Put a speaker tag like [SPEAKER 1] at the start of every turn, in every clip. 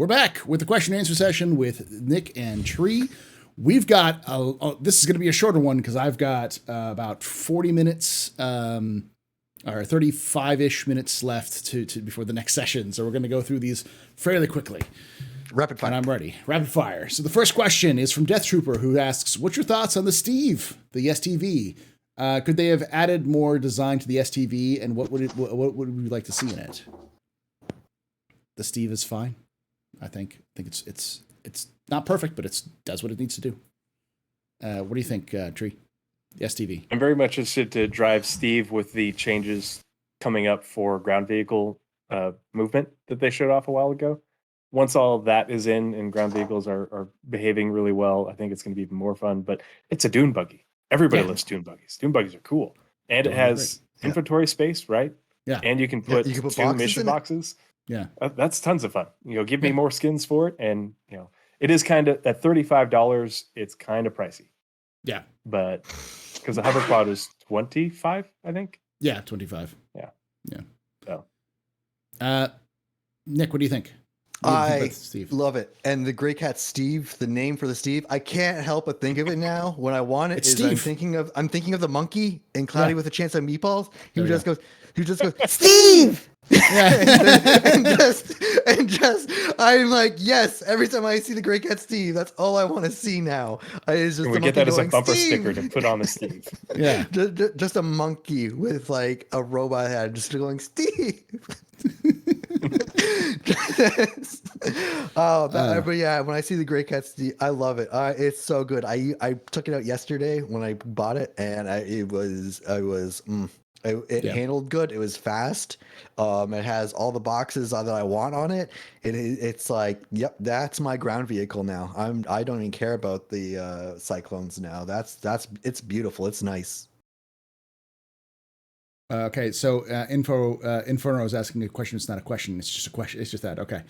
[SPEAKER 1] We're back with the question and answer session with Nick and Tree. We've got, this is going to be a shorter one because I've got about 40 minutes or 35-ish minutes left to before the next session. So we're going to go through these fairly quickly.
[SPEAKER 2] Rapid fire.
[SPEAKER 1] And I'm ready. Rapid fire. So the first question is from Death Trooper, who asks, what's your thoughts on the STV? Could they have added more design to the STV, and what would we like to see in it? The Steve is fine. I think it's not perfect, but it does what it needs to do. What do you think, Tree? The STV.
[SPEAKER 3] I'm very much interested to drive Steve with the changes coming up for ground vehicle movement that they showed off a while ago. Once all that is in and ground vehicles are behaving really well, I think it's going to be even more fun. But it's a dune buggy. Everybody loves dune buggies. Dune buggies are cool. And it has inventory space, right?
[SPEAKER 1] Yeah.
[SPEAKER 3] And you can put, two mission boxes.
[SPEAKER 1] Yeah.
[SPEAKER 3] That's tons of fun. Give me more skins for it. And, it is kind of at $35. It's kind of pricey.
[SPEAKER 1] Yeah.
[SPEAKER 3] But because the hovercloud is 25, I think.
[SPEAKER 1] Yeah. 25.
[SPEAKER 3] Yeah.
[SPEAKER 1] So, Nick, what do you think?
[SPEAKER 2] I love it. And the Gray Cat Steve, the name for the Steve, I can't help but think of it now. When I want it,
[SPEAKER 1] it's Steve.
[SPEAKER 2] I'm thinking of the monkey in Cloudy with a Chance of Meatballs. He just goes, Steve. and just I'm like, yes, every time I see the Gray Cat Steve, that's all I want to see now. It's just
[SPEAKER 3] we get that as a bumper sticker to put on the Steve.
[SPEAKER 1] Yeah.
[SPEAKER 2] just a monkey with like a robot head just going, Steve. But yeah, when I see the Gray Cat Steve, I love it. It's so good. I took it out yesterday when I bought it, and it handled good. It was fast. It has all the boxes that I want on it. It's like, yep, that's my ground vehicle now. I don't even care about the Cyclones now. It's beautiful. It's nice.
[SPEAKER 1] Okay, so Inferno is asking a question. It's not a question. It's just a question. It's just that. Okay,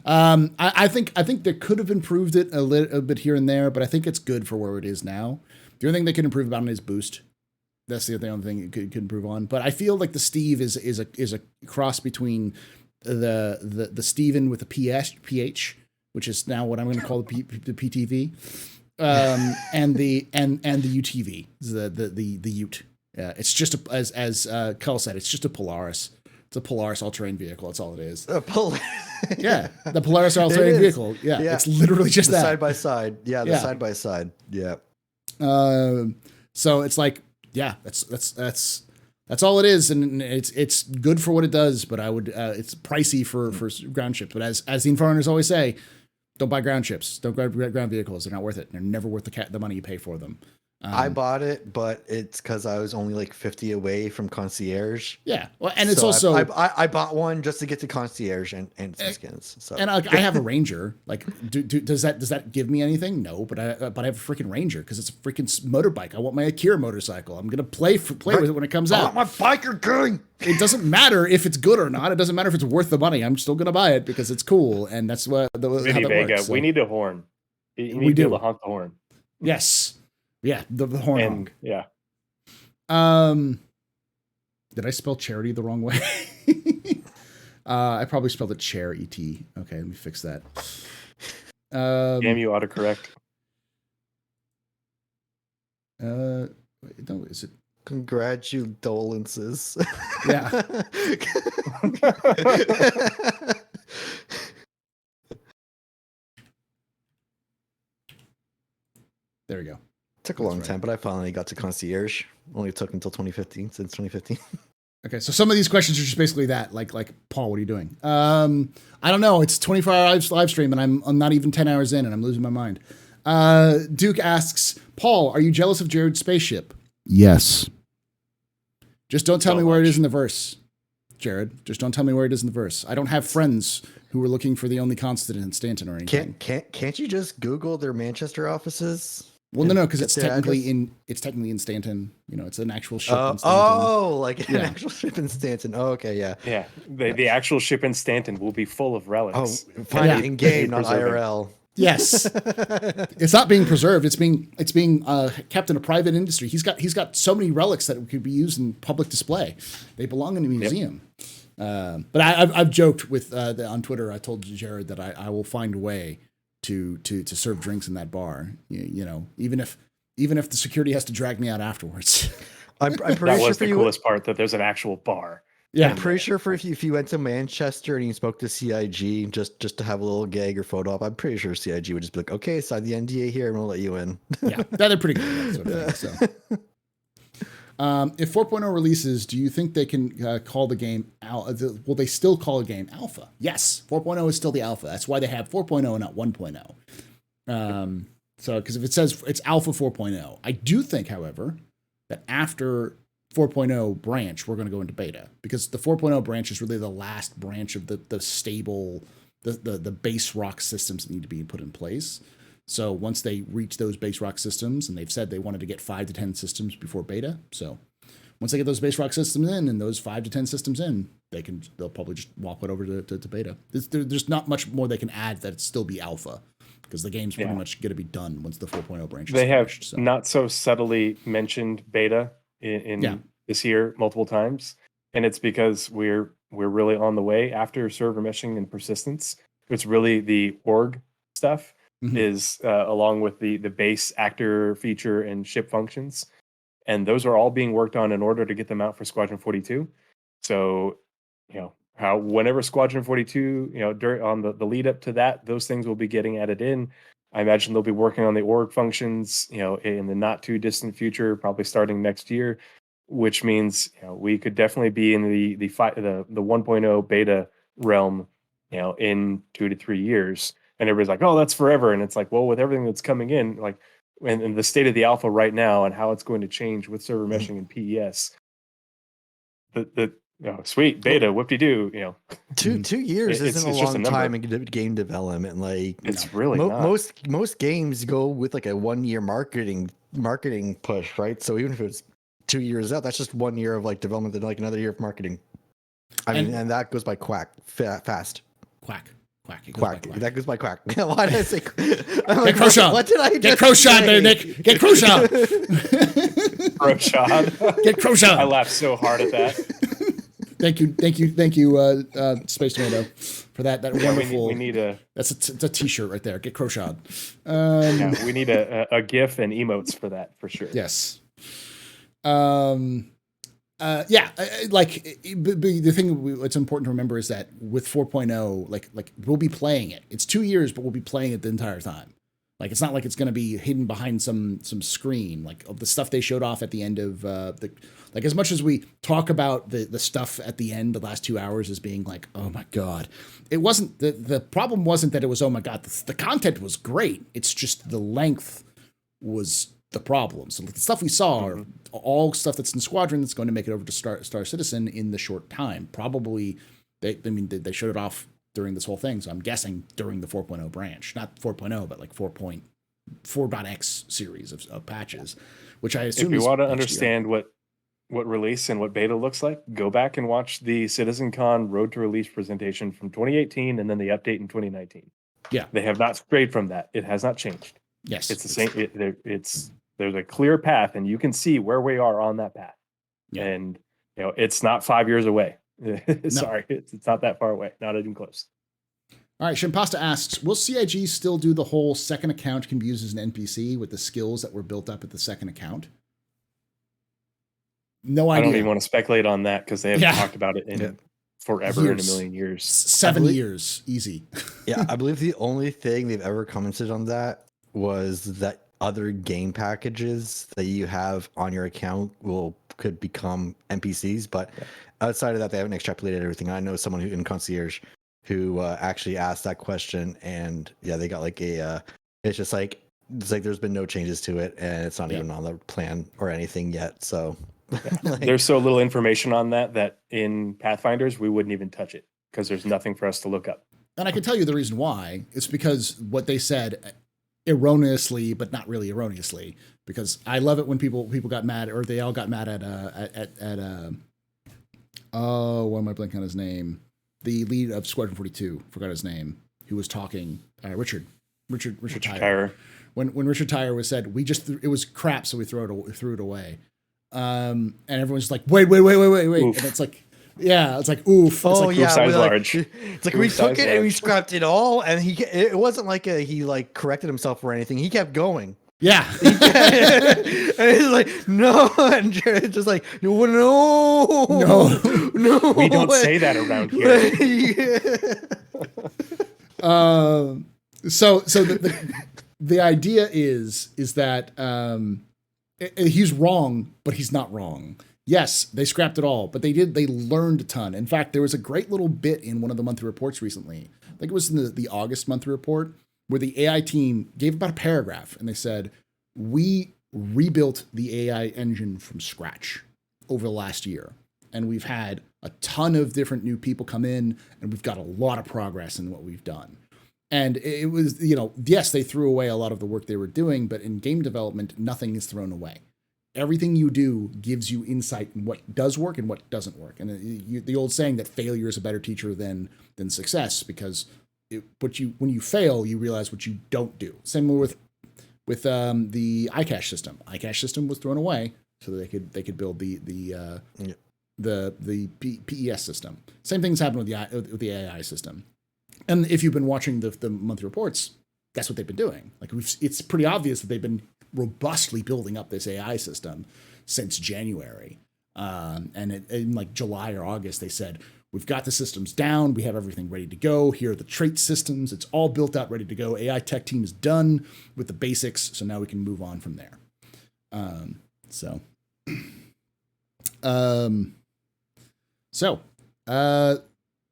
[SPEAKER 1] I think they could have improved it a little bit here and there, but I think it's good for where it is now. The only thing they can improve about it is boost. That's the only thing it could improve on. But I feel like the Steve is a cross between the Steven with the PH, which is now what I'm going to call the PTV, and the UTV, the Ute. Yeah, it's just as Cull said, it's just a Polaris. It's a Polaris all-terrain vehicle. That's all it is.
[SPEAKER 2] The
[SPEAKER 1] Polaris all-terrain vehicle. Yeah, it's literally just that
[SPEAKER 2] side by side. Yeah, the side by side. Yeah.
[SPEAKER 1] So it's like, yeah, that's all it is, and it's good for what it does. But I would, it's pricey for ground ships. But as the Informers always say, don't buy ground ships. Don't buy ground vehicles. They're not worth it. They're never worth the money you pay for them.
[SPEAKER 2] I bought it, but it's because I was only like 50 away from concierge.
[SPEAKER 1] Yeah, well, and it's also
[SPEAKER 2] I bought one just to get to concierge and some skins. So
[SPEAKER 1] and I have a Ranger. Like, does that give me anything? No, but I have a freaking Ranger because it's a freaking motorbike. I want my Akira motorcycle. I'm gonna play with it when it comes out.
[SPEAKER 2] I want my biker gang.
[SPEAKER 1] It doesn't matter if it's good or not. It doesn't matter if it's worth the money. I'm still gonna buy it because it's cool, and that's what how that works. So.
[SPEAKER 3] We need a horn. You need to be able to honk the horn.
[SPEAKER 1] Yes. Yeah, the horn honk.
[SPEAKER 3] Yeah.
[SPEAKER 1] Did I spell charity the wrong way? I probably spelled it chair E-T. Okay, let me fix that.
[SPEAKER 3] Damn, you autocorrect.
[SPEAKER 1] No, is it?
[SPEAKER 2] Congratulations.
[SPEAKER 1] Yeah. There we go.
[SPEAKER 2] Took a long time, but I finally got to concierge. Only took until 2015, since 2015.
[SPEAKER 1] Okay, so some of these questions are just basically that, like Paul, what are you doing? I don't know. It's 24-hour live stream, and I'm not even 10 hours in, and I'm losing my mind. Duke asks, Paul, are you jealous of Jared's spaceship? Yes. Just don't tell me where it is in the verse, Jared. Just don't tell me where it is in the verse. I don't have friends who are looking for the only constant in Stanton or anything.
[SPEAKER 2] Can't you just Google their Manchester offices?
[SPEAKER 1] Well, no, because it's technically in Stanton. It's an actual ship in Stanton.
[SPEAKER 2] Like an actual ship in Stanton. Oh, okay, yeah.
[SPEAKER 3] Yeah, the actual ship in Stanton will be full of relics.
[SPEAKER 2] Oh, find it in game, not IRL.
[SPEAKER 1] Yes, it's not being preserved. It's being kept in a private industry. He's got so many relics that could be used in public display. They belong in a museum. But I've joked with on Twitter. I told Jared that I will find a way to serve drinks in that bar. You know, even if the security has to drag me out afterwards.
[SPEAKER 2] I'm pretty
[SPEAKER 3] That
[SPEAKER 2] sure
[SPEAKER 3] was
[SPEAKER 2] for
[SPEAKER 3] the
[SPEAKER 2] you.
[SPEAKER 3] coolest part, that there's an actual bar.
[SPEAKER 1] Yeah,
[SPEAKER 2] I'm pretty sure for if you went to Manchester and you spoke to CIG just to have a little gag or photo op, I'm pretty sure CIG would just be like, okay, sign the NDA here and we'll let you in.
[SPEAKER 1] yeah, they're pretty good at that sort of thing. So, if 4.0 releases, do you think they can call the game will they still call a game alpha? Yes, 4.0 is still the alpha. That's why they have 4.0 and not 1.0. So, because if it says it's alpha 4.0, I do think, however, that after 4.0 branch, we're going to go into beta, because the 4.0 branch is really the last branch of the stable, the base rock systems that need to be put in place. So once they reach those base rock systems, and they've said they wanted to get 5 to 10 systems before beta. So once they get those base rock systems in, and those 5 to 10 systems in, they'll probably just walk it over to beta. There's not much more they can add that still be alpha, because the game's pretty much going to be done once the 4.0 branch is finished.
[SPEAKER 3] They have not so subtly mentioned beta in this year multiple times, and it's because we're really on the way after server meshing and persistence. It's really the org stuff is along with the base actor feature and ship functions, and those are all being worked on in order to get them out for Squadron 42. So, you know, whenever Squadron 42, you know, on the lead up to that, those things will be getting added in. I imagine they'll be working on the org functions, you know, in the not too distant future, probably starting next year, which means, you know, we could definitely be in the 1.0 beta realm, you know, in 2 to 3 years. And everybody's like, oh, that's forever. And it's like, well, with everything that's coming in, like, and the state of the alpha right now and how it's going to change with server meshing and PES, sweet beta, whoop-de-doo, you know.
[SPEAKER 2] 2 years isn't a long time in game development. Like,
[SPEAKER 3] it's really not.
[SPEAKER 2] Most games go with like a 1 year marketing push, right? So even if it's 2 years out, that's just 1 year of like development and like another year of marketing. And that goes by fast.
[SPEAKER 1] Quack.
[SPEAKER 2] That goes by quack. Why did I say?
[SPEAKER 1] Get Crowshot.
[SPEAKER 2] What did I just
[SPEAKER 1] Get Crowshot, there, Nick. Get Crowshot.
[SPEAKER 3] Crowshot.
[SPEAKER 1] Get Crowshot.
[SPEAKER 3] I laughed so hard at that.
[SPEAKER 1] Thank you, Space Tomato, for that wonderful.
[SPEAKER 3] We need a.
[SPEAKER 1] It's a T-shirt right there. Get Crowshot.
[SPEAKER 3] We need a GIF and emotes for that for sure.
[SPEAKER 1] Yes. The thing it's important to remember is that with 4.0, like we'll be playing it. It's 2 years, but we'll be playing it the entire time. Like, it's not like it's going to be hidden behind some screen, like of the stuff they showed off at the end of like, as much as we talk about the stuff at the end, the last 2 hours, as being like, oh my God, it wasn't the problem wasn't that it was, oh my God, the content was great. It's just the length was the problem. So the stuff we saw are all stuff that's in Squadron that's going to make it over to Star Citizen in the short time. Probably, they showed it off during this whole thing, so I'm guessing during the 4.0 branch. Not 4.0, but like 4.x series of patches, which I assume
[SPEAKER 3] if you want to understand what release and what beta looks like, go back and watch the CitizenCon Road to Release presentation from 2018 and then the update in 2019.
[SPEAKER 1] Yeah.
[SPEAKER 3] They have not strayed from that. It has not changed.
[SPEAKER 1] Yes.
[SPEAKER 3] It's the same. There's a clear path, and you can see where we are on that path. Yeah. And, you know, it's not 5 years away. Sorry, it's not that far away. Not even close.
[SPEAKER 1] All right, Shimpasta asks, will CIG still do the whole second account can be used as an NPC with the skills that were built up at the second account? No idea.
[SPEAKER 3] I don't even want to speculate on that, because they haven't talked about it in forever, in a million years.
[SPEAKER 1] 7 years, easy.
[SPEAKER 2] Yeah, I believe the only thing they've ever commented on that was that other game packages that you have on your account could become NPCs, but outside of that, they haven't extrapolated everything. I know someone who in Concierge who actually asked that question, and they got like it's like there's been no changes to it, and it's not even on the plan or anything yet. So
[SPEAKER 3] there's so little information on that in Pathfinders we wouldn't even touch it, because there's nothing for us to look up.
[SPEAKER 1] And I can tell you the reason why. It's because what they said erroneously, but not really erroneously, because I love it when people got mad, or they all got mad at why am I blanking on his name? The lead of Squadron 42, forgot his name, who was talking, Richard Tyre. When Richard Tyre was said, it was crap, so we threw it away. And everyone's like, wait.
[SPEAKER 3] Oof.
[SPEAKER 1] And it's like, Yeah, it's like oof.
[SPEAKER 2] Oh
[SPEAKER 1] it's like,
[SPEAKER 2] yeah,
[SPEAKER 3] size
[SPEAKER 2] we, like,
[SPEAKER 3] large.
[SPEAKER 2] it's like
[SPEAKER 3] Oof,
[SPEAKER 2] we took
[SPEAKER 3] size
[SPEAKER 2] it and we
[SPEAKER 3] large.
[SPEAKER 2] scrapped it all, and it wasn't like he like corrected himself or anything. He kept going.
[SPEAKER 1] Yeah.
[SPEAKER 2] And he's like, no, and Jared's just like, no,
[SPEAKER 1] No.
[SPEAKER 2] no.
[SPEAKER 3] We don't say that around here.
[SPEAKER 1] So the idea is that he's wrong, but he's not wrong. Yes, they scrapped it all, but they learned a ton. In fact, there was a great little bit in one of the monthly reports recently. I think it was in the August monthly report where the AI team gave about a paragraph and they said, we rebuilt the AI engine from scratch over the last year. And we've had a ton of different new people come in and we've got a lot of progress in what we've done. And it was, yes, they threw away a lot of the work they were doing, but in game development, nothing is thrown away. Everything you do gives you insight in what does work and what doesn't work. And the old saying that failure is a better teacher than success, because when you fail, you realize what you don't do. Same with the iCache system. iCache system was thrown away so that they could build the PES system. Same things happened with the AI system. And if you've been watching the monthly reports, that's what they've been doing. Like it's pretty obvious that they've been robustly building up this AI system since January. And in like July or August, they said, we've got the systems down. We have everything ready to go. Here are the trait systems. It's all built out, ready to go. AI tech team is done with the basics. So now we can move on from there.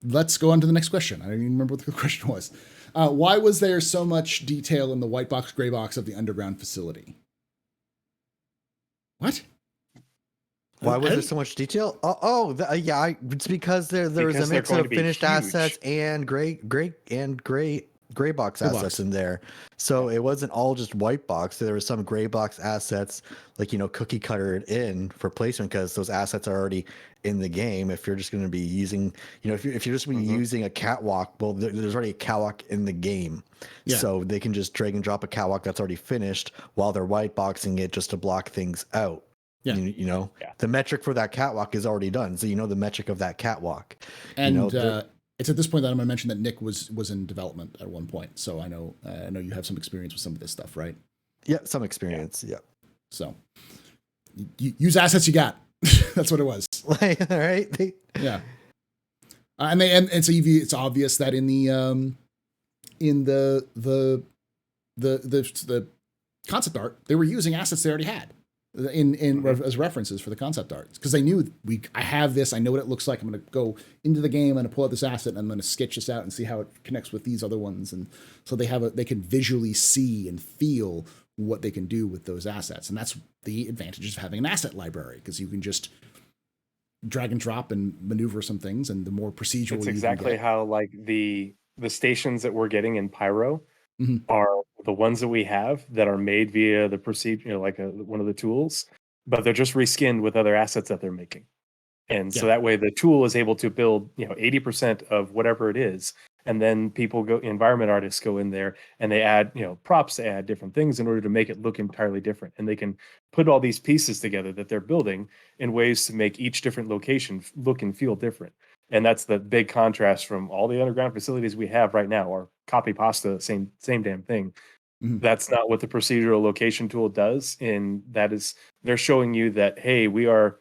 [SPEAKER 1] Let's go on to the next question. I don't even remember what the question was. Why was there so much detail in the white box, gray box of the underground facility? What?
[SPEAKER 2] Why was there so much detail? Yeah, it's because there was a mix of finished assets and gray box assets in there. So it wasn't all just white box. There was some gray box assets, like, cookie cuttered in for placement, because those assets are already in the game. If you're just going to be using, if you're just going to be using a catwalk, well, there's already a catwalk in the game. Yeah. So they can just drag and drop a catwalk that's already finished while they're white boxing it just to block things out. Yeah. The metric for that catwalk is already done. So the metric of that catwalk.
[SPEAKER 1] And it's at this point that I'm going to mention that Nick was in development at one point. So I know you have some experience with some of this stuff, right?
[SPEAKER 2] Yeah, some experience. Yeah.
[SPEAKER 1] So you use assets you got. That's what it was.
[SPEAKER 2] All right.
[SPEAKER 1] Yeah. And so it's obvious that in the concept art, they were using assets they already had as references for the concept art, because they knew I have this, I know what it looks like. I'm going to go into the game, I'm going to pull out this asset, and I'm going to sketch this out and see how it connects with these other ones. And so they can visually see and feel what they can do with those assets. And that's the advantages of having an asset library, because you can just drag and drop and maneuver some things, and the more procedural.
[SPEAKER 3] It's exactly how like the stations that we're getting in Pyro are the ones that we have that are made via the procedure, like one of the tools, but they're just reskinned with other assets that they're making. And so that way the tool is able to build, 80% of whatever it is. And then environment artists go in there and they add, props, they add different things in order to make it look entirely different. And they can put all these pieces together that they're building in ways to make each different location look and feel different. And that's the big contrast from all the underground facilities we have right now, or copy pasta, same damn thing. Mm-hmm. That's not what the procedural location tool does. And that is, they're showing you that, hey, we are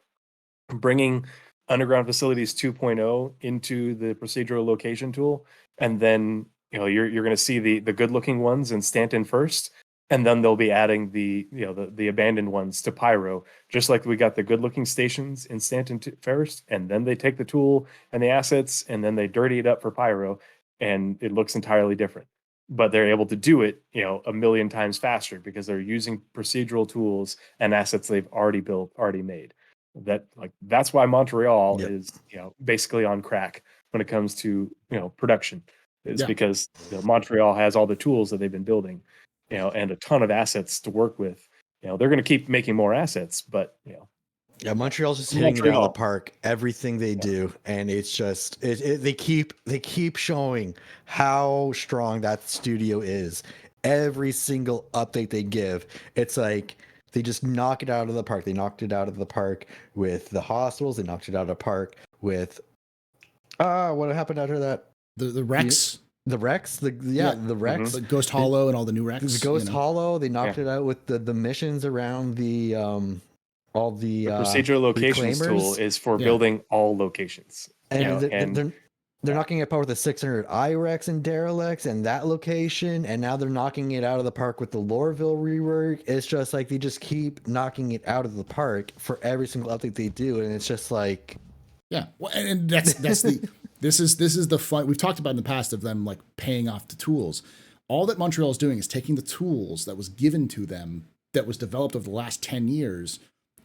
[SPEAKER 3] bringing underground facilities 2.0 into the procedural location tool. And then, you're going to see the good looking ones in Stanton first. And then they'll be adding the abandoned ones to Pyro, just like we got the good looking stations in Stanton first. And then they take the tool and the assets and then they dirty it up for Pyro, and it looks entirely different. But they're able to do it, a million times faster because they're using procedural tools and assets they've already built, already made. That's why Montreal is, basically on crack when it comes to, production. It's because Montreal has all the tools that they've been building, and a ton of assets to work with. They're going to keep making more assets, but
[SPEAKER 2] yeah, Montreal's just hitting it out of the park. Everything they do, and it's just they keep showing how strong that studio is. Every single update they give, it's like they just knock it out of the park. They knocked it out of the park with the hospitals. They knocked it out of the park with What happened after that?
[SPEAKER 1] The Rex,
[SPEAKER 2] The Rex, the Rex,
[SPEAKER 1] the Ghost Hollow, and all the new Rex.
[SPEAKER 2] the Ghost Hollow. They knocked it out with the missions around the all the
[SPEAKER 3] procedural locations
[SPEAKER 2] reclaimers.
[SPEAKER 3] tool is for building all locations.
[SPEAKER 2] And they're knocking it apart with the 600 IREX and Derelicts and that location, and now they're knocking it out of the park with the Loreville rework. It's just like they just keep knocking it out of the park for every single update they do, and it's just like,
[SPEAKER 1] yeah, well, and that's the this is the fun we've talked about in the past of them like paying off the tools. All that Montreal is doing is taking the tools that was given to them, that was developed over the last 10 years,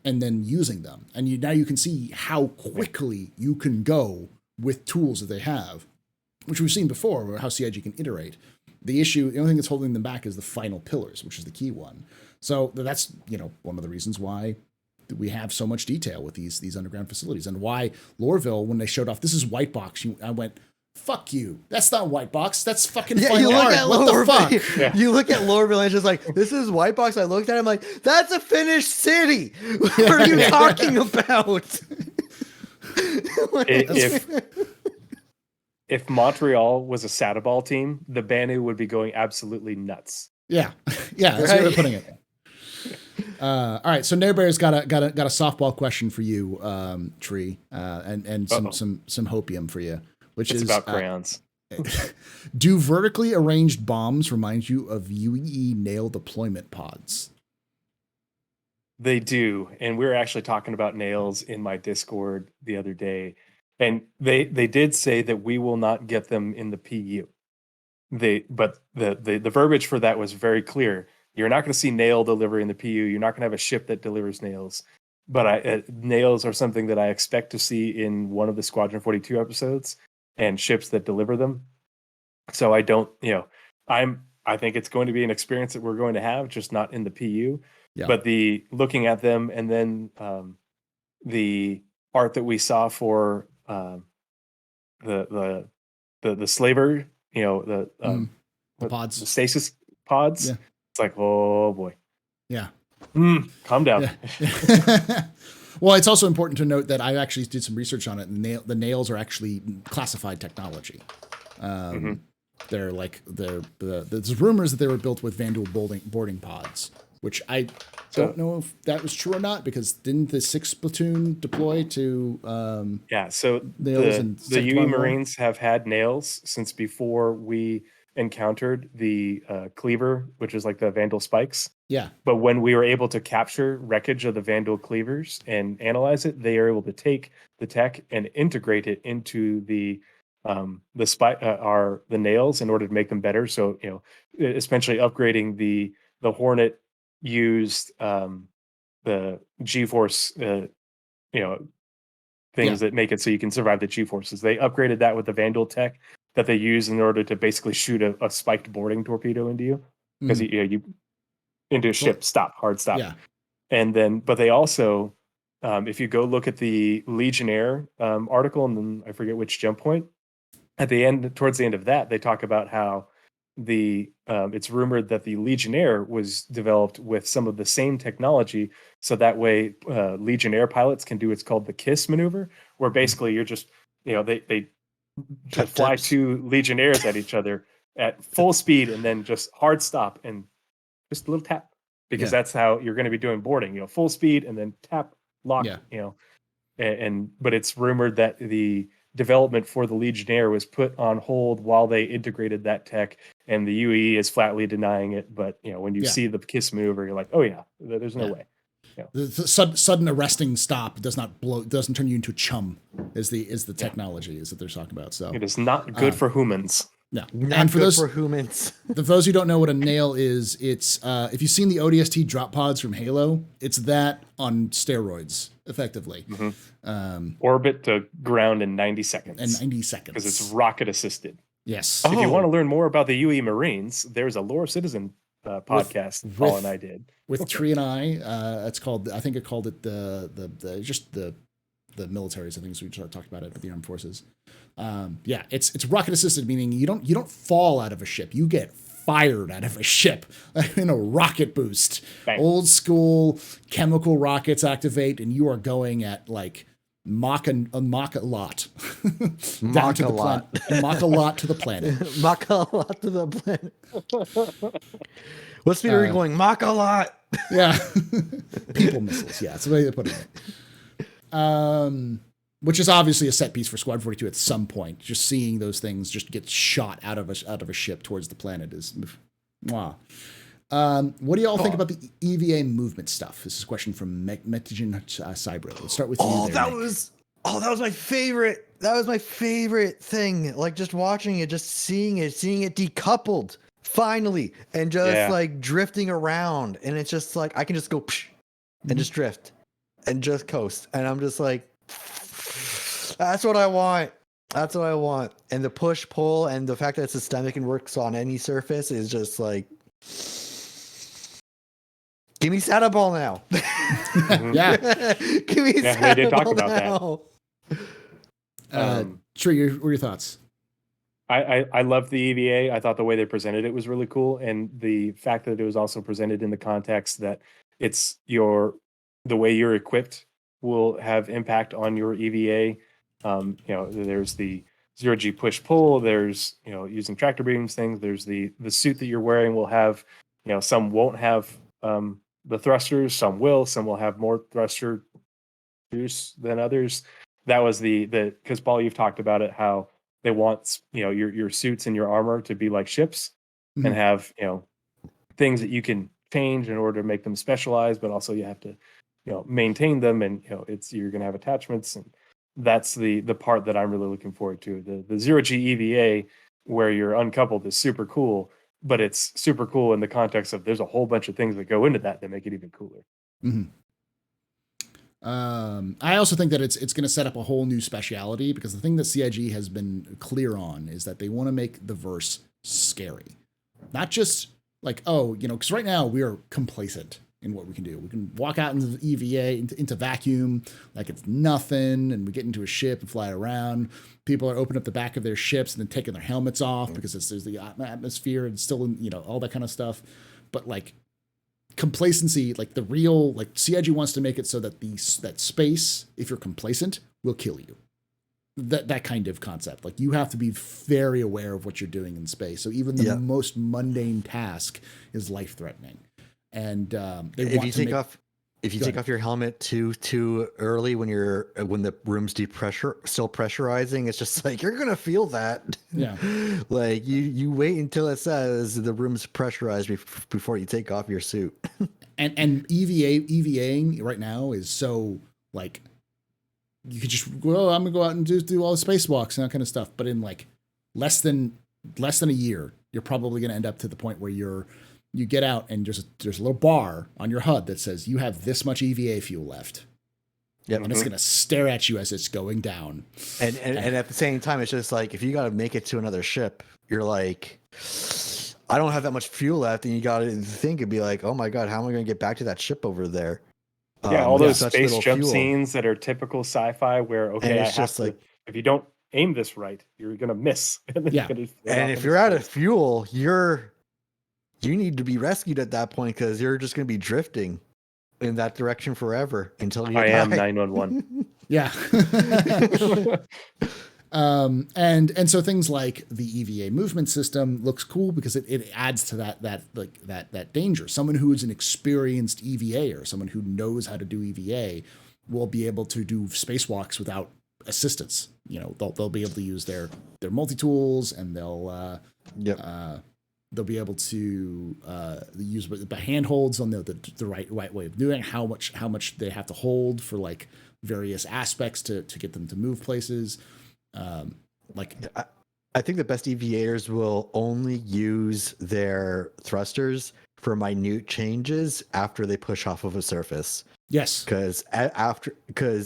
[SPEAKER 1] and then using them. And now you can see how quickly you can go with tools that they have, which we've seen before, where how CIG can iterate. The only thing that's holding them back is the final pillars, which is the key one. So that's, one of the reasons why we have so much detail with these underground facilities, and why Loreville, when they showed off, this is white box, I went, fuck you. That's not white box. That's fucking final art. What the fuck?
[SPEAKER 2] Yeah. You look at Loreville and it's just like, this is white box. I looked at it, I'm like, that's a finished city. What are you talking about?
[SPEAKER 3] If Montreal was a Sadaball team, the Banu would be going absolutely nuts.
[SPEAKER 1] Yeah. Yeah, that's where they're putting it. All right, so Nairbear's got a softball question for you, Tree, and some hopium for you, which is
[SPEAKER 3] about crayons.
[SPEAKER 1] Do vertically arranged bombs remind you of UEE nail deployment pods?
[SPEAKER 3] They do, and we were actually talking about nails in my Discord the other day, and they did say that we will not get them in the PU. But the verbiage for that was very clear. You're not going to see nail delivery in the PU. You're not going to have a ship that delivers nails. But nails are something that I expect to see in one of the Squadron 42 episodes, and ships that deliver them. So I don't, I think it's going to be an experience that we're going to have, just not in the PU.
[SPEAKER 1] Yeah.
[SPEAKER 3] But the looking at them, and then the art that we saw for the slaver, the
[SPEAKER 1] pods,
[SPEAKER 3] the stasis pods.
[SPEAKER 1] Yeah.
[SPEAKER 3] It's like, oh boy.
[SPEAKER 1] Yeah.
[SPEAKER 3] Calm down.
[SPEAKER 1] Yeah. Well, it's also important to note that I actually did some research on it, and the nails are actually classified technology. They're like there's rumors that they were built with Vandal boarding pods, which I don't know if that was true or not, because didn't the 6th platoon deploy to
[SPEAKER 3] so the UE Marines have had nails since before we encountered the cleaver, which is like the Vandal spikes.
[SPEAKER 1] Yeah.
[SPEAKER 3] But when we were able to capture wreckage of the Vandal cleavers and analyze it, they are able to take the tech and integrate it into the nails in order to make them better. So, essentially upgrading the Hornet used the G-force things that make it so you can survive the G-forces. They upgraded that with the Vandal tech that they use in order to basically shoot a spiked boarding torpedo into you, because you into a ship, hard stop.
[SPEAKER 1] Yeah.
[SPEAKER 3] And then, but they also, if you go look at the Legionnaire article, and then I forget which jump point, at the end, towards the end of that, they talk about how it's rumored that the Legionnaire was developed with some of the same technology, so that way Legionnaire pilots can do what's called the KISS maneuver, where basically you're just, they fly two Legionnaires at each other at full speed, and then just hard stop and just a little tap, because that's how you're going to be doing boarding, full speed and then tap, lock, but it's rumored that the development for the Legionnaire was put on hold while they integrated that tech, and the UE is flatly denying it. But when you see the KISS maneuver, you're like, oh yeah, there's no way.
[SPEAKER 1] The sudden arresting stop doesn't turn you into a chum, is the technology is that they're talking about. So
[SPEAKER 3] it is not good for humans.
[SPEAKER 1] No,
[SPEAKER 2] and for humans.
[SPEAKER 1] For those who don't know what a nail is, it's if you've seen the ODST drop pods from Halo, it's that on steroids, effectively.
[SPEAKER 3] Orbit to ground in 90 seconds. Because it's rocket assisted.
[SPEAKER 1] Yes.
[SPEAKER 3] If you want to learn more about the UE Marines, there's a Lore Citizen podcast Paul and I did
[SPEAKER 1] with Tree and I. It's called, I think it called it the militaries. I think so. We talked about it with the armed forces. It's rocket assisted, meaning you don't fall out of a ship. You get fired out of a ship in a rocket boost. Bang. Old school chemical rockets activate, and you are going at like mock a lot.
[SPEAKER 2] Mock a lot.
[SPEAKER 1] Mock a lot to the planet.
[SPEAKER 2] Mock a lot to the planet. What's speed are we going? Mock a lot.
[SPEAKER 1] Yeah. People missiles. Yeah, that's the way they put it. Which is obviously a set piece for Squad 42 at some point. Just seeing those things just get shot out of a ship towards the planet is wow. What do y'all think about the EVA movement stuff? This is a question from Metagen Cybro. Let's start with you.
[SPEAKER 2] That was my favorite. That was my favorite thing. Like just watching it, just seeing it decoupled finally, and just like drifting around. And it's just like I can just go and just drift and just coast. And I'm just like, that's what I want. That's what I want. And the push pull and the fact that it's systemic and works on any surface is just like, give me Satellite now.
[SPEAKER 1] Yeah.
[SPEAKER 2] Give me Satellite
[SPEAKER 3] we did talk about
[SPEAKER 2] now.
[SPEAKER 1] Tree, what are your thoughts?
[SPEAKER 3] I loved the EVA. I thought the way they presented it was really cool. And the fact that it was also presented in the context that it's the way you're equipped will have impact on your EVA. There's the 0G push pull, there's, using tractor beams things, there's the suit that you're wearing will have, some won't have the thrusters, some will have more thruster juice than others. That was because Paul, you've talked about it, how they want, your suits and your armor to be like ships and have, things that you can change in order to make them specialized, but also you have to, maintain them, and you're going to have attachments, and that's the part that I'm really looking forward to. The 0G EVA where you're uncoupled is super cool, but it's super cool in the context of there's a whole bunch of things that go into that make it even cooler.
[SPEAKER 1] I also think that it's going to set up a whole new speciality, because the thing that CIG has been clear on is that they want to make the verse scary, not just like, because right now we are complacent in what we can do. We can walk out into the EVA, into vacuum, like it's nothing, and we get into a ship and fly around. People are opening up the back of their ships and then taking their helmets off because there's the atmosphere and still, all that kind of stuff. But like complacency, like the real, like CIG wants to make it so that that space, if you're complacent, will kill you. That kind of concept. Like you have to be very aware of what you're doing in space. So even the most mundane task is life threatening. And if you take
[SPEAKER 2] off your helmet too early when the room's still pressurizing, it's just like you're gonna feel that.
[SPEAKER 1] Yeah.
[SPEAKER 2] Like you wait until it says the room's pressurized before you take off your suit.
[SPEAKER 1] and EVAing right now is so like you could just I'm gonna go out and do all the spacewalks and that kind of stuff. But in like less than a year, you're probably gonna end up to the point where you get out and there's a little bar on your HUD that says you have this much EVA fuel left. Yep. And it's going to stare at you as it's going down.
[SPEAKER 2] And at the same time, it's just like, if you got to make it to another ship, you're like, I don't have that much fuel left. And you got to think and be like, oh my God, how am I going to get back to that ship over there?
[SPEAKER 3] Yeah. All those space jump scenes that are typical sci-fi where, if you don't aim this right, you're going to miss. And
[SPEAKER 2] if you're out of fuel, you need to be rescued at that point, because you're just going to be drifting in that direction forever until you die.
[SPEAKER 3] am 911.
[SPEAKER 1] Yeah. And so things like the EVA movement system looks cool because it adds to that danger. Someone who is an experienced EVA or someone who knows how to do EVA will be able to do spacewalks without assistance. They'll be able to use their multi-tools, and they'll be able to use the handholds on the right way of doing it, how much they have to hold for like various aspects to get them to move places.
[SPEAKER 2] I think the best EVAers will only use their thrusters for minute changes after they push off of a surface.
[SPEAKER 1] Yes,
[SPEAKER 2] because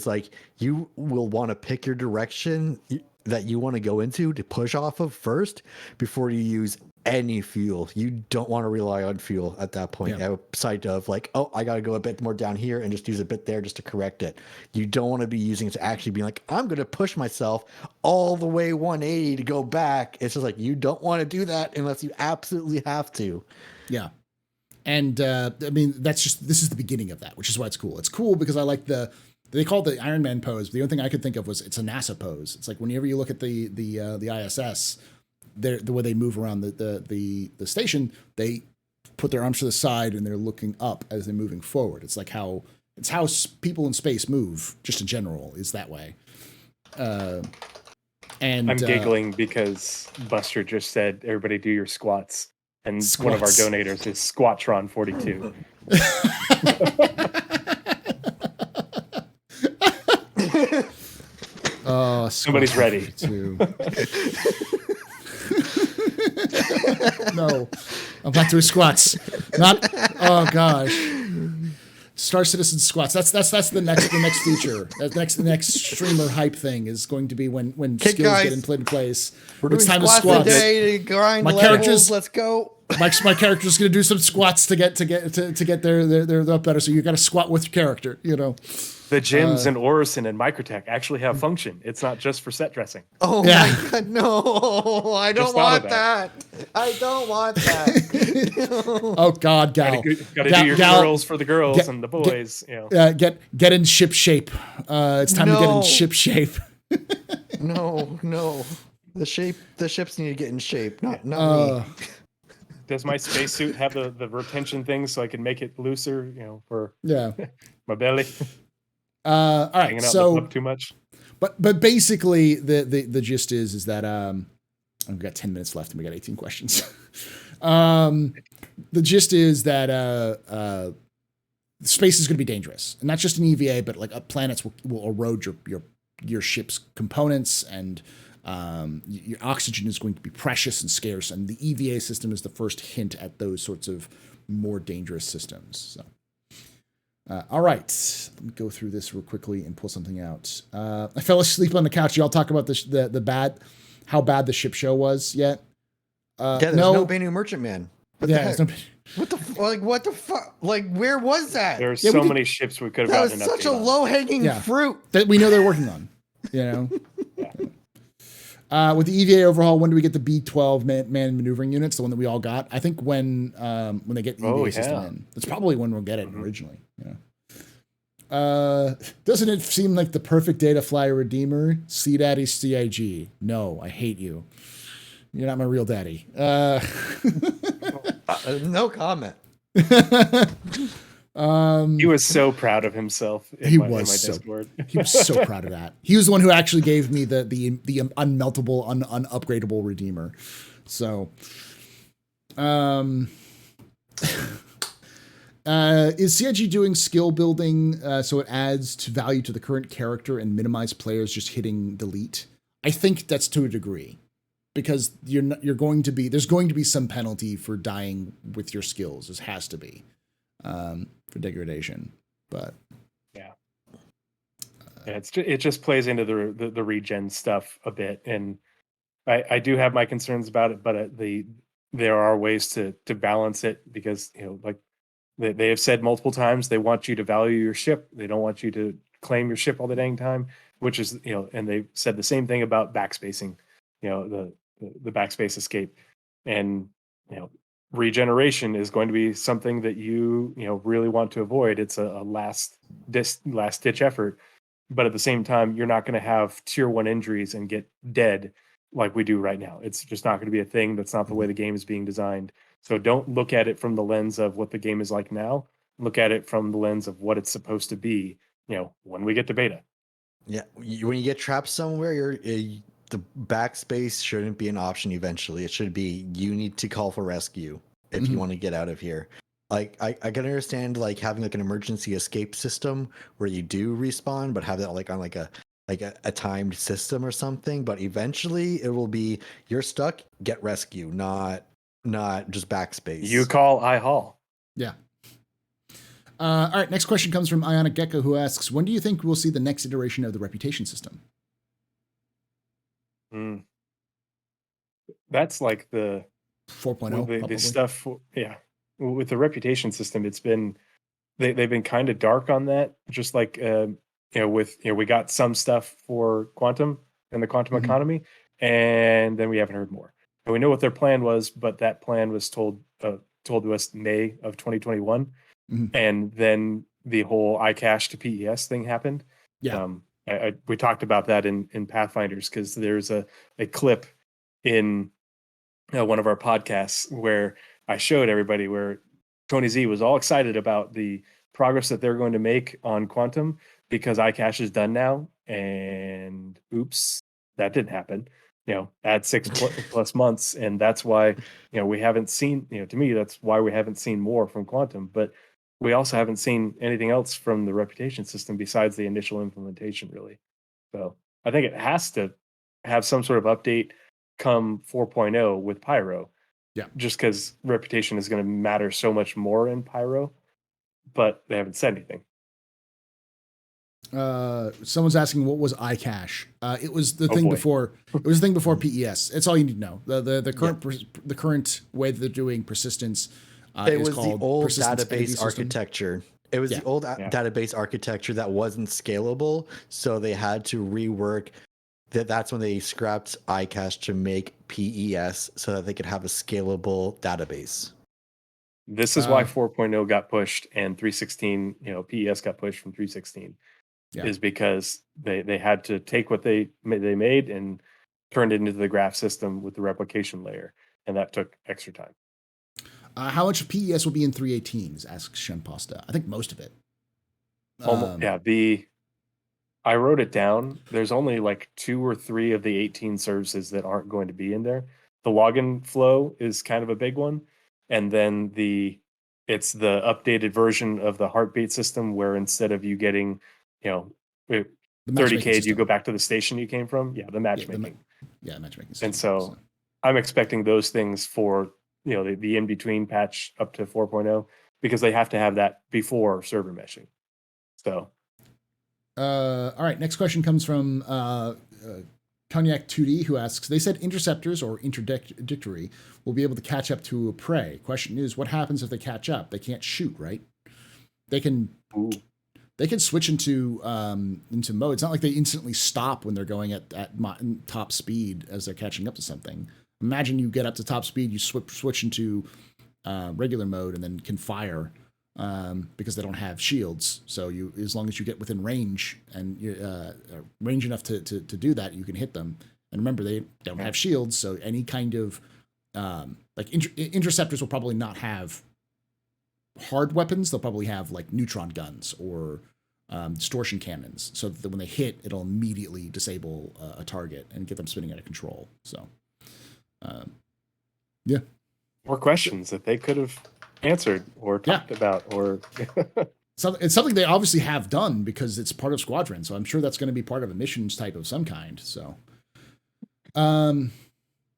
[SPEAKER 2] like you will want to pick your direction that you want to go into to push off of first before you use any fuel. You don't want to rely on fuel at that point. Outside of like, I got to go a bit more down here and just use a bit there just to correct it. You don't want to be using it to actually be like, I'm going to push myself all the way 180 to go back. It's just like, you don't want to do that unless you absolutely have to.
[SPEAKER 1] Yeah. And this is the beginning of that, which is why it's cool. It's cool because I like the They call it the Iron Man pose. But the only thing I could think of was it's a NASA pose. It's like whenever you look at the ISS, the way they move around the station, they put their arms to the side and they're looking up as they're moving forward. It's like how people in space move, just in general, is that way. And
[SPEAKER 3] I'm giggling because Buster just said, "Everybody do your squats," and one of our
[SPEAKER 1] Squats.
[SPEAKER 3] donators is Squatron42.
[SPEAKER 1] Oh,
[SPEAKER 3] Somebody's ready.
[SPEAKER 1] Too. No, I'm not doing squats. Not. Oh gosh. Star Citizen squats. That's the next feature. The next streamer hype thing is going to be when
[SPEAKER 2] Okay,
[SPEAKER 1] skills
[SPEAKER 2] guys.
[SPEAKER 1] get in place.
[SPEAKER 2] We're
[SPEAKER 1] It's
[SPEAKER 2] doing
[SPEAKER 1] time to
[SPEAKER 2] squats
[SPEAKER 1] squats.
[SPEAKER 2] today to grind
[SPEAKER 1] My
[SPEAKER 2] levels.
[SPEAKER 1] characters-
[SPEAKER 2] Let's go.
[SPEAKER 1] My character's going to do some squats to get their up better. So you got to squat with your character. You know.
[SPEAKER 3] The gyms in Orison and Microtech actually have function. It's not just for set dressing.
[SPEAKER 2] Oh
[SPEAKER 1] Yeah.
[SPEAKER 2] my god, no! I don't
[SPEAKER 3] Just thought
[SPEAKER 2] want
[SPEAKER 3] of
[SPEAKER 2] that. I don't want that.
[SPEAKER 1] Oh God, Gal.
[SPEAKER 3] Gotta
[SPEAKER 1] Gal-
[SPEAKER 3] do your
[SPEAKER 1] Gal-
[SPEAKER 3] girls for the girls
[SPEAKER 1] get-
[SPEAKER 3] and the boys. You know.
[SPEAKER 1] Get in ship shape. It's time to get in
[SPEAKER 2] No.
[SPEAKER 1] ship shape.
[SPEAKER 2] No. The ships need to get in shape, not
[SPEAKER 1] Uh,
[SPEAKER 2] me.
[SPEAKER 3] Does my spacesuit have the retention thing so I can make it looser? You know, for
[SPEAKER 1] yeah.
[SPEAKER 3] my belly
[SPEAKER 1] All right.
[SPEAKER 3] hanging out
[SPEAKER 1] So,
[SPEAKER 3] up too much.
[SPEAKER 1] but basically, the gist is that we've got 10 minutes left and we got 18 questions. The gist is that space is going to be dangerous, and not just an EVA, but like planets will erode your ship's components, and your oxygen is going to be precious and scarce. And the EVA system is the first hint at those sorts of more dangerous systems. So. All right, let me go through this real quickly and pull something out. I fell asleep on the couch. Y'all talk about how bad the ship show was yet?
[SPEAKER 2] Yeah, there's no Banu Merchant Man. What
[SPEAKER 1] Yeah,
[SPEAKER 2] the heck?
[SPEAKER 1] there's no-
[SPEAKER 2] What the fuck? Like, where was that?
[SPEAKER 3] There's
[SPEAKER 1] Yeah, we
[SPEAKER 3] so
[SPEAKER 1] could-
[SPEAKER 3] many ships we could have
[SPEAKER 2] That was
[SPEAKER 3] gotten an
[SPEAKER 2] such a
[SPEAKER 3] update on.
[SPEAKER 2] low-hanging
[SPEAKER 1] Yeah.
[SPEAKER 2] fruit.
[SPEAKER 1] that we know they're working on. You know. With the EVA overhaul, when do we get the B12 man maneuvering units? The one that we all got. I think when they get the EVA system in, that's probably when we'll get it originally. You know. Doesn't it seem like the perfect day to fly a Redeemer? C Daddy CIG. No, I hate you. You're not my real daddy.
[SPEAKER 2] No comment.
[SPEAKER 3] He was so proud of himself in my Discord.
[SPEAKER 1] He was so proud of that. He was the one who actually gave me the unmeltable, unupgradable Redeemer. So, is CIG doing skill building so it adds to value to the current character and minimize players just hitting delete? I think that's to a degree, because there's going to be some penalty for dying with your skills. There has to be. For degradation, but
[SPEAKER 3] Yeah, it just plays into the regen stuff a bit, and I do have my concerns about it, but there are ways to balance it, because like they have said multiple times, they want you to value your ship. They don't want you to claim your ship all the dang time, which is and they said the same thing about backspacing, the backspace escape, and regeneration is going to be something that you really want to avoid. It's a last ditch effort, but at the same time, you're not going to have tier 1 injuries and get dead like we do right now. It's just not going to be a thing. That's not the way the game is being designed. So don't look at it from the lens of what the game is like now. Look at it from the lens of what it's supposed to be, when we get to beta.
[SPEAKER 2] Yeah, when you get trapped somewhere, the backspace shouldn't be an option eventually. It should be, you need to call for rescue if you want to get out of here. Like, I can understand like having like an emergency escape system where you do respawn, but have that like on like a timed system or something. But eventually it will be, you're stuck, get rescue, not just backspace.
[SPEAKER 3] You call, I haul.
[SPEAKER 1] yeah. All right, next question comes from Ionic Gecko, who asks, when do you think we'll see the next iteration of the reputation system?
[SPEAKER 3] That's like the
[SPEAKER 1] 4.0,
[SPEAKER 3] the stuff. Yeah, with the reputation system, it's been they've been kind of dark on that. Just like we got some stuff for quantum and the quantum economy, and then we haven't heard more. And we know what their plan was, but that plan was told to us May of 2021, and then the whole iCache to PES thing happened.
[SPEAKER 1] Yeah.
[SPEAKER 3] We talked about that in Pathfinders, because there's a clip in one of our podcasts where I showed everybody where Tony Z was all excited about the progress that they're going to make on quantum because iCache is done now, and oops, that didn't happen. Add 6+ months, and that's why we haven't seen. To me, that's why we haven't seen more from quantum. But we also haven't seen anything else from the reputation system besides the initial implementation, really. So I think it has to have some sort of update come 4.0 with Pyro.
[SPEAKER 1] Yeah.
[SPEAKER 3] Just because reputation is going to matter so much more in Pyro, but they haven't said anything.
[SPEAKER 1] Someone's asking what was iCache. It was the thing before. It was the thing before PES. It's all you need to know. The current the current way that they're doing persistence.
[SPEAKER 2] It was the old database architecture. It was the old database architecture that wasn't scalable, so they had to rework. That's when they scrapped iCache to make PES so that they could have a scalable database.
[SPEAKER 3] This is why 4.0 got pushed and 3.16, PES got pushed from 3.16. Is because they had to take what they made and turned it into the graph system with the replication layer, and that took extra time.
[SPEAKER 1] How much of PES will be in 3.18? Asks Shempasta. I think most of it.
[SPEAKER 3] I wrote it down. There's only like 2 or 3 of the 18 services that aren't going to be in there. The login flow is kind of a big one, and then it's the updated version of the heartbeat system where instead of you getting 30K, you go back to the station you came from. Yeah, the matchmaking.
[SPEAKER 1] Matchmaking system.
[SPEAKER 3] And so I'm expecting those things for the in-between patch up to 4.0 because they have to have that before server meshing. So
[SPEAKER 1] all right, next question comes from Cognac 2D, who asks, they said interceptors or interdictory will be able to catch up to a prey. Question is, what happens if they catch up? They can't shoot, right? They can switch into mode. It's not like they instantly stop when they're going at top speed as they're catching up to something. Imagine you get up to top speed, you switch into regular mode, and then can fire because they don't have shields. So as long as you get within range and range enough to do that, you can hit them. And remember, they don't have shields, so any kind of interceptors will probably not have hard weapons. They'll probably have like neutron guns or distortion cannons, so that when they hit, it'll immediately disable a target and get them spinning out of control. So,
[SPEAKER 3] more questions that they could have answered or talked about, or
[SPEAKER 1] it's something they obviously have done because it's part of Squadron. So I'm sure that's going to be part of a missions type of some kind. So,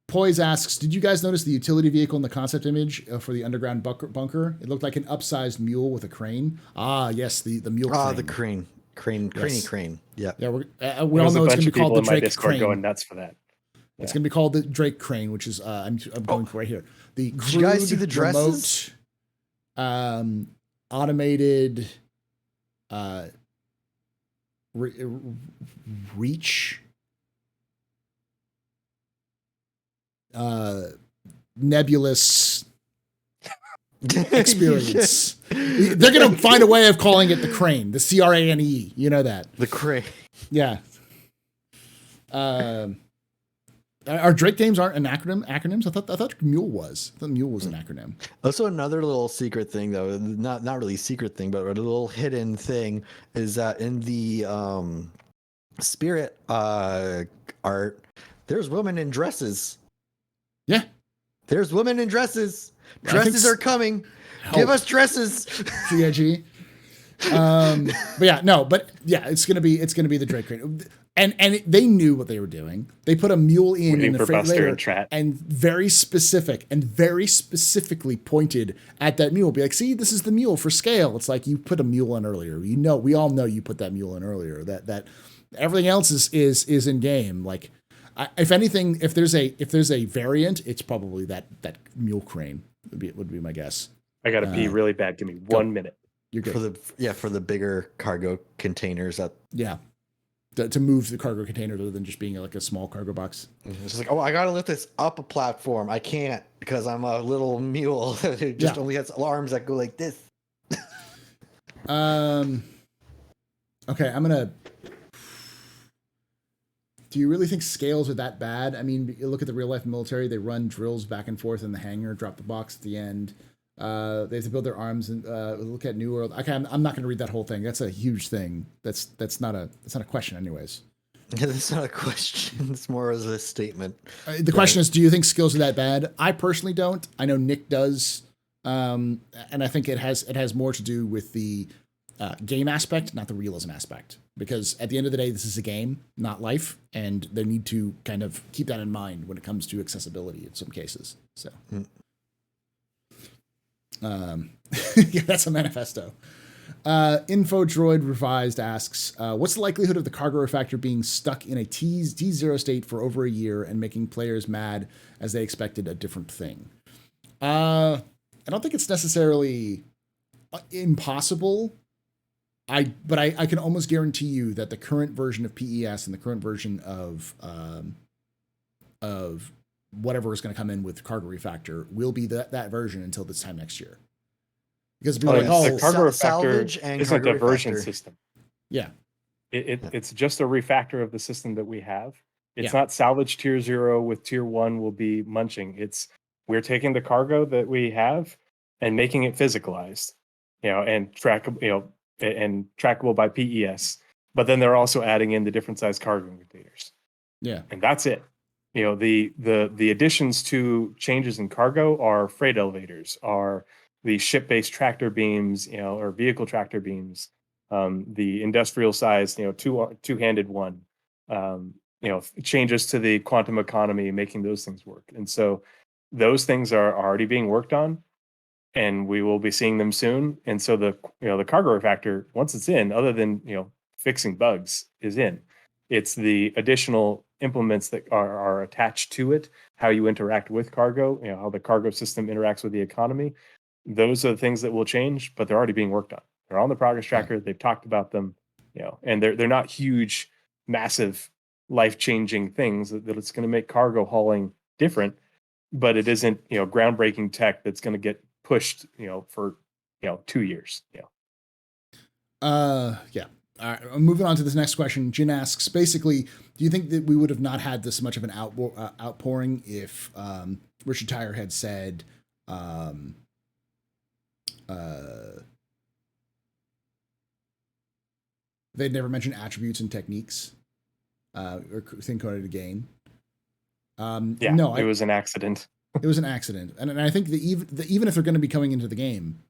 [SPEAKER 1] Poise asks, did you guys notice the utility vehicle in the concept image for the underground bunker? It looked like an upsized mule with a crane. Ah, yes, the mule crane.
[SPEAKER 2] The crane. Yeah.
[SPEAKER 1] Yeah, we all know it's going to be called the Drake crane.
[SPEAKER 3] Going nuts for that. Yeah.
[SPEAKER 1] It's going to be called the Drake crane, which is I'm going for right here. The
[SPEAKER 2] did you guys see the dresses?
[SPEAKER 1] Remote, automated reach. Nebulous experience. They're going to find a way of calling it the crane, the CRANE. You know that.
[SPEAKER 2] The crane.
[SPEAKER 1] Yeah. Our Drake games aren't acronyms. I thought Mule was. I thought Mule was an acronym.
[SPEAKER 2] Also, another little secret thing, though, not really secret thing, but a little hidden thing is that in the Spirit art, there's women in dresses.
[SPEAKER 1] Yeah.
[SPEAKER 2] There's women in dresses. Dresses are coming. Give us dresses.
[SPEAKER 1] CIG. It's gonna be the Drake crane. And they knew what they were doing. They put a mule in the freight later and very specifically pointed at that mule. Be like, see, this is the mule for scale. It's like you put a mule in earlier. We all know you put that mule in earlier. That everything else is in game. Like, if anything, if there's a variant, it's probably that mule crane would be my guess.
[SPEAKER 3] I gotta pee really bad. Give me 1 minute.
[SPEAKER 1] You're good.
[SPEAKER 2] For the bigger cargo containers
[SPEAKER 1] to move the cargo container rather than just being like a small cargo box.
[SPEAKER 2] It's just like, I gotta lift this up a platform. I can't because I'm a little mule who just only has arms that go like this.
[SPEAKER 1] Okay, I'm gonna Do you really think scales are that bad? I mean, you look at the real life military; they run drills back and forth in the hangar, drop the box at the end. They have to build their arms and look at New World. Okay, I'm not going to read that whole thing. That's a huge thing. That's not a question, anyways.
[SPEAKER 2] That's not a question. It's more as a statement.
[SPEAKER 1] The question is, do you think skills are that bad? I personally don't. I know Nick does, and I think it has more to do with the game aspect, not the realism aspect. Because at the end of the day, this is a game, not life, and they need to kind of keep that in mind when it comes to accessibility in some cases. So, yeah, that's a manifesto. InfoDroid Revised asks, what's the likelihood of the cargo refactor being stuck in a T0 state for over a year and making players mad as they expected a different thing? I don't think it's necessarily impossible. But I can almost guarantee you that the current version of PES and the current version of whatever is going to come in with cargo refactor will be that version until this time next year. Because
[SPEAKER 3] the cargo refactor isn't a version system.
[SPEAKER 1] Yeah.
[SPEAKER 3] It's just a refactor of the system that we have. It's not salvage tier 0 with tier 1 will be munching. We're taking the cargo that we have and making it physicalized, and trackable, and trackable by PES. But then they're also adding in the different size cargo containers.
[SPEAKER 1] Yeah.
[SPEAKER 3] And that's it. The additions to changes in cargo are freight elevators, are the ship-based tractor beams, or vehicle tractor beams, the industrial size, two-handed one, changes to the quantum economy, making those things work. And so those things are already being worked on, and we will be seeing them soon. And so the cargo refactor, once it's in, other than, fixing bugs, is in. It's the additional implements that are attached to it, how you interact with cargo, how the cargo system interacts with the economy. Those are the things that will change, but they're already being worked on. They're on the progress tracker. Yeah. They've talked about them, and they're not huge, massive, life-changing things that it's going to make cargo hauling different, but it isn't, groundbreaking tech that's going to get pushed, for, 2 years. Yeah.
[SPEAKER 1] All right, moving on to this next question. Jin asks, basically, do you think that we would have not had this much of an outpouring if Richard Tyre had said they'd never mentioned attributes and techniques or thing coded to gain?
[SPEAKER 3] No, it was an accident.
[SPEAKER 1] It was an accident, and I think that even if they're going to be coming into the game,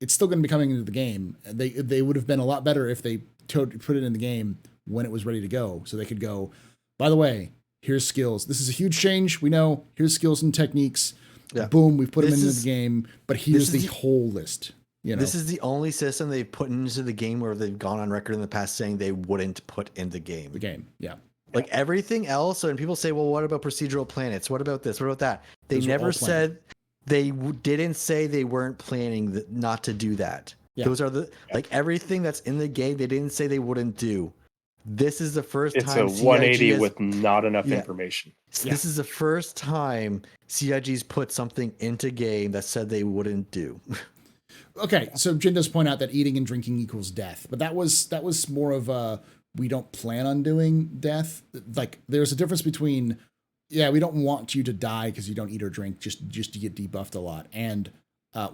[SPEAKER 1] it's still going to be coming into the game. They would have been a lot better if they put it in the game when it was ready to go, so they could go, by the way, here's skills. This is a huge change. We know. Here's skills and techniques. Yeah. Boom, we've put them into the game, but here's the whole list.
[SPEAKER 2] This is the only system they've put into the game where they've gone on record in the past saying they wouldn't put in the game.
[SPEAKER 1] The game, yeah.
[SPEAKER 2] Like everything else, and people say, well, what about procedural planets? What about this? What about that? They never said, they didn't say they weren't planning not to do that. Yeah. Those are everything that's in the game, they didn't say they wouldn't do. This is the first time
[SPEAKER 3] it's a 180 with not enough information.
[SPEAKER 2] Yeah. This is the first time CIG's put something into game that said they wouldn't do.
[SPEAKER 1] Okay, so Jin does point out that eating and drinking equals death, but that was more of a we don't plan on doing death. Like there's a difference between we don't want you to die because you don't eat or drink just to get debuffed a lot, and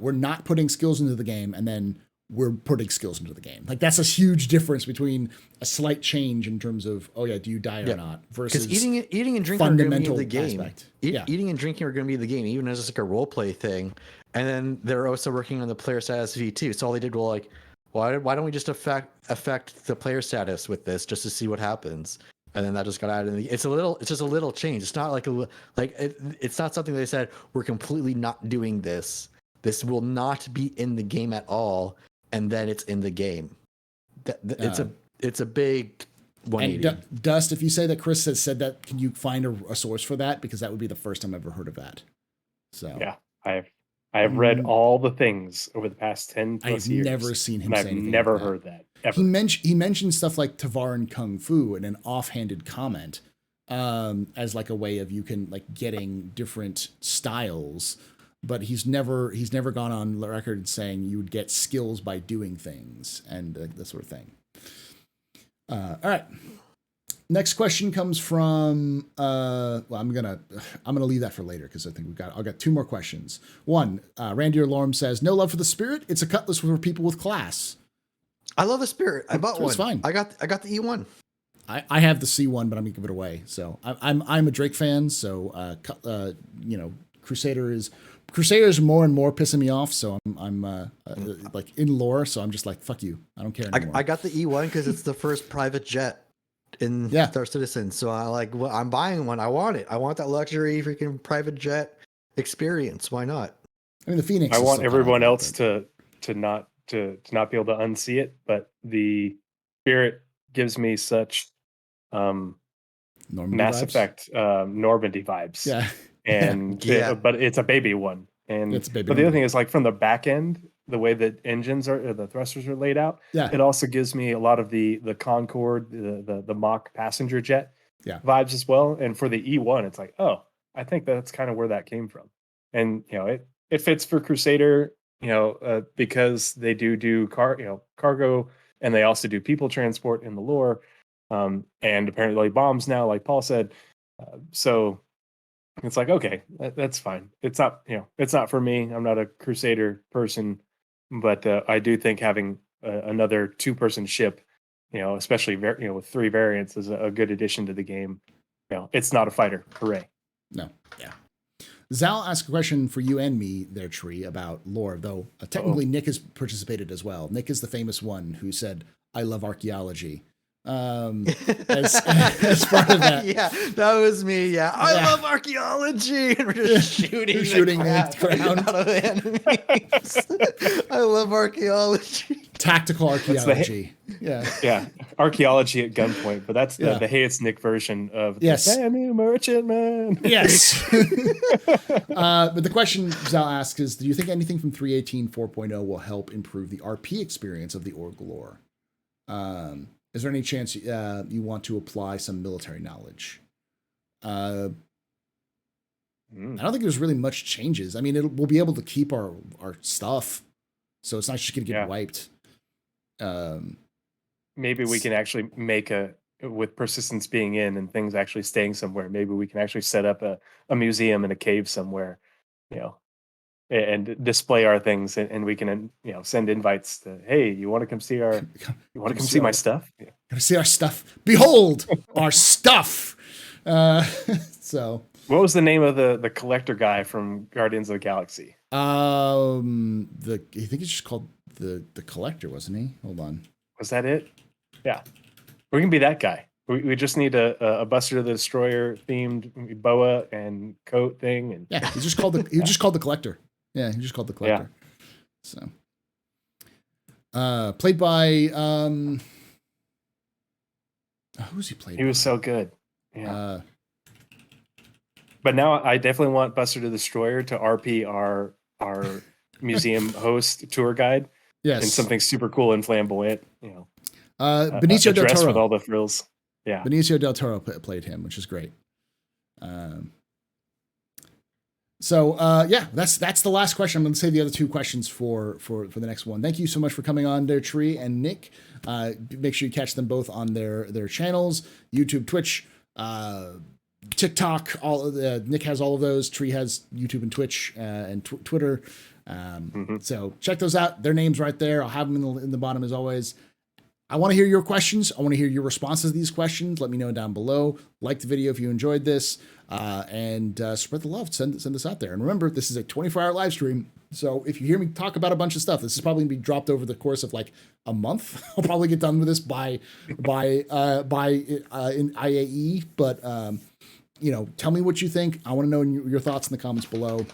[SPEAKER 1] we're not putting skills into the game and then we're putting skills into the game. Like that's a huge difference between a slight change in terms of do you die or not versus
[SPEAKER 2] eating and drinking are going to be in the game. Eating and drinking are going to be in the game, even as like a role play thing. And then they're also working on the player status V2. So all they did was why don't we just affect the player status with this just to see what happens? And then that just got added. It's just a little change. It's not it's not something they said we're completely not doing this. This will not be in the game at all. And then it's in the game. It's a big 180.
[SPEAKER 1] And Dust, if you say that Chris has said that, can you find a source for that? Because that would be the first time I've ever heard of that. So
[SPEAKER 3] yeah, I have read all the things over the past 10 plus years.
[SPEAKER 1] I've never seen him say anything.
[SPEAKER 3] I've never heard that. Ever.
[SPEAKER 1] He mentioned stuff like Tavaran Kung Fu in an offhanded comment as like a way of you can like getting different styles. But he's never gone on record saying you would get skills by doing things and this sort of thing. All right. Next question comes from well, I'm gonna leave that for later because I think I've got 2 more questions. One, Randy Lorm says, "No love for the Spirit. It's a cutlass for people with class."
[SPEAKER 2] I love a Spirit. I bought one.
[SPEAKER 1] It's fine.
[SPEAKER 2] I got the E1.
[SPEAKER 1] I have the C1, but I'm gonna give it away. So I'm a Drake fan. So Crusader is more and more pissing me off. So I'm like in lore. So I'm just like, fuck you. I don't care anymore.
[SPEAKER 2] I got the E1 because it's the first private jet in Star Citizen. So I'm buying one. I want it. I want that luxury freaking private jet experience. Why not?
[SPEAKER 1] I mean, the Phoenix.
[SPEAKER 3] I want everyone else to not be able to unsee it, but the Spirit gives me such Mass Effect Normandy vibes.
[SPEAKER 1] Yeah.
[SPEAKER 3] And but it's a baby one. And
[SPEAKER 1] it's a baby
[SPEAKER 3] but the other thing is, like, from the back end, the way that engines are, the thrusters are laid out, it also gives me a lot of the Concorde, the mock passenger jet vibes as well. And for the E1, it's like, oh, I think that's kind of where that came from. And it fits for Crusader, because they do cargo, and they also do people transport in the lore, and apparently bombs now, like Paul said. So it's like, okay, that's fine. It's not for me. I'm not a Crusader person, but I do think having another 2-person ship, especially with 3 variants, is a good addition to the game. It's not a fighter. Hooray!
[SPEAKER 1] No, yeah. Zal asked a question for you and me there, Tree, about lore, though technically Nick has participated as well. Nick is the famous one who said, "I love archaeology." As part of that.
[SPEAKER 2] Yeah, that was me. Yeah, I love archaeology, and we're just shooting the ground out of enemies. I love archaeology.
[SPEAKER 1] Tactical archaeology.
[SPEAKER 3] Yeah, archaeology at gunpoint. But that's the Hey It's Nick version of the Sammy Merchantman.
[SPEAKER 1] Yes. But the question Zal asks is, do you think anything from 3.18 4.0 will help improve the RP experience of the org lore? Is there any chance you want to apply some military knowledge? I don't think there's really much changes. I mean, we'll be able to keep our stuff, so it's not just going to get wiped.
[SPEAKER 3] Maybe we can actually make with persistence being in and things actually staying somewhere. Maybe we can actually set up a museum in a cave somewhere, and display our things, and we can send invites to, hey, you want to come see my stuff? Yeah.
[SPEAKER 1] Come see our stuff. Behold our stuff. So
[SPEAKER 3] what was the name of the collector guy from Guardians of the Galaxy?
[SPEAKER 1] I think it's just called the collector, wasn't he? Hold on.
[SPEAKER 3] Was that it? Yeah, we can be that guy. We just need a Buster the Destroyer themed boa and coat thing, and
[SPEAKER 1] he just called the collector. Yeah, he just called the collector. Yeah. So, played by who's he played?
[SPEAKER 3] He was so good. Yeah. But now I definitely want Buster the Destroyer to RP our museum host tour guide.
[SPEAKER 1] Yes.
[SPEAKER 3] And something super cool and flamboyant.
[SPEAKER 1] Benicio del Toro
[SPEAKER 3] with all the frills. Yeah.
[SPEAKER 1] Benicio del Toro played him, which is great. So that's the last question. I'm going to save the other 2 questions for the next one. Thank you so much for coming on there, Tree and Nick. Make sure you catch them both on their channels, YouTube, Twitch, TikTok. Nick has all of those. Tree has YouTube and Twitch and Twitter. So check those out. Their names right there. I'll have them in the bottom as always. I want to hear your questions. I want to hear your responses to these questions. Let me know down below. Like the video if you enjoyed this, and spread the love. Send this out there. And remember, this is a 24-hour live stream. So if you hear me talk about a bunch of stuff, this is probably gonna be dropped over the course of like a month. I'll probably get done with this by in IAE. But tell me what you think. I want to know your thoughts in the comments below.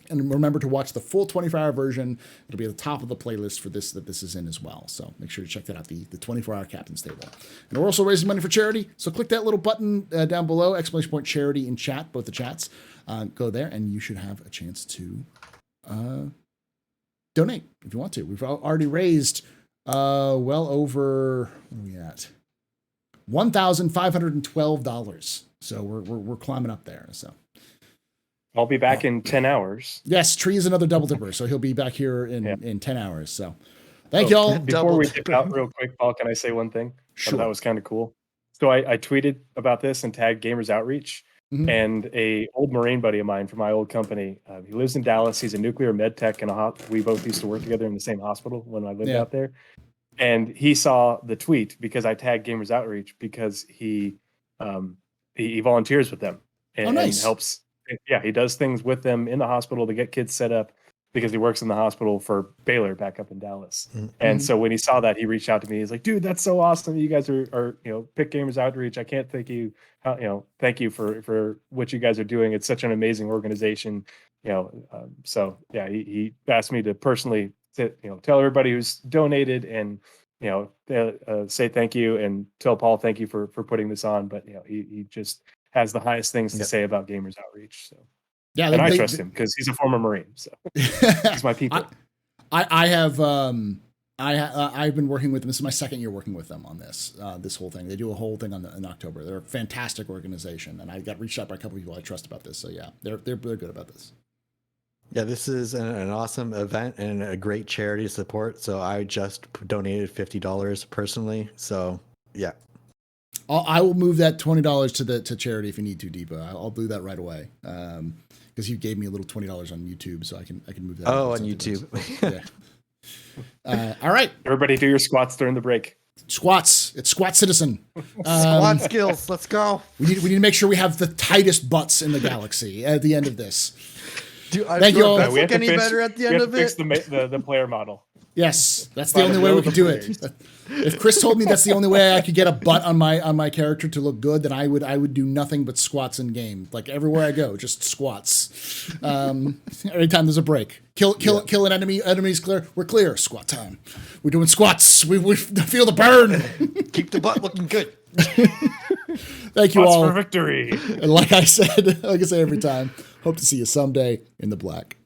[SPEAKER 1] And remember to watch the full 24-hour version. It'll be at the top of the playlist for this that this is in as well. So make sure to check that out, the 24-hour Captain's Table. And we're also raising money for charity. So click that little button down below, / charity in chat, both the chats. Go there, and you should have a chance to donate if you want to. We've already raised well over, what are we at? $1,512. So we're climbing up there. So.
[SPEAKER 3] I'll be back in 10 hours.
[SPEAKER 1] Yes, Tree is another double dipper, so he'll be back here in 10 hours. So thank y'all.
[SPEAKER 3] Before we dip out real quick, Paul, can I say one thing?
[SPEAKER 1] Sure.
[SPEAKER 3] That was kind of cool. So I tweeted about this and tagged Gamers Outreach.
[SPEAKER 1] Mhm.
[SPEAKER 3] And a old Marine buddy of mine from my old company, he lives in Dallas. He's a nuclear med tech, and we both used to work together in the same hospital when I lived
[SPEAKER 1] Yeah.
[SPEAKER 3] out there. And he saw the tweet because I tagged Gamers Outreach because he volunteers with them and,
[SPEAKER 1] nice.
[SPEAKER 3] and helps. Yeah, he does things with them in the hospital to get kids set up because he works in the hospital for Baylor back up in Dallas.
[SPEAKER 2] Mm-hmm.
[SPEAKER 3] And so when he saw that, he reached out to me. He's like, "Dude, that's so awesome! You guys are pick Gamers Outreach. I can't thank you. Thank you for what you guys are doing. It's such an amazing organization. So yeah, he asked me to personally tell everybody who's donated and say thank you and tell Paul thank you for putting this on. But he just has the highest things to say about Gamers Outreach. So
[SPEAKER 1] yeah,
[SPEAKER 3] and I trust him because he's a former Marine. So he's my people.
[SPEAKER 1] I've been working with them. This is my second year working with them on this whole thing. They do a whole thing in October. They're a fantastic organization, and I got reached out by a couple of people I trust about this. So yeah, they're good about this.
[SPEAKER 2] Yeah, this is an awesome event and a great charity to support. So I just donated $50 personally. So yeah,
[SPEAKER 1] I will move that $20 to charity if you need to, Deepa. I'll do that right away. Because you gave me a little $20 on YouTube, so I can move that.
[SPEAKER 2] Oh, on YouTube.
[SPEAKER 1] Yeah. All right.
[SPEAKER 3] Everybody do your squats during the break.
[SPEAKER 1] Squats. It's Squat Citizen.
[SPEAKER 2] Squat skills. Let's go.
[SPEAKER 1] We need to make sure we have the tightest butts in the galaxy at the end of this.
[SPEAKER 2] Thank you all. We have to fix, better at the end of
[SPEAKER 3] fix the player model.
[SPEAKER 1] Yes, that's the only way we could do it. If Chris told me that's the only way I could get a butt on my character to look good, then I would do nothing but squats in game. Like everywhere I go, just squats. Anytime there's a break, kill an enemy. Enemy's clear. We're clear. Squat time. We're doing squats. We feel the burn.
[SPEAKER 2] Keep the butt looking good.
[SPEAKER 1] Thank you
[SPEAKER 3] Squats
[SPEAKER 1] all
[SPEAKER 3] for victory.
[SPEAKER 1] And like I say every time, hope to see you someday in the black.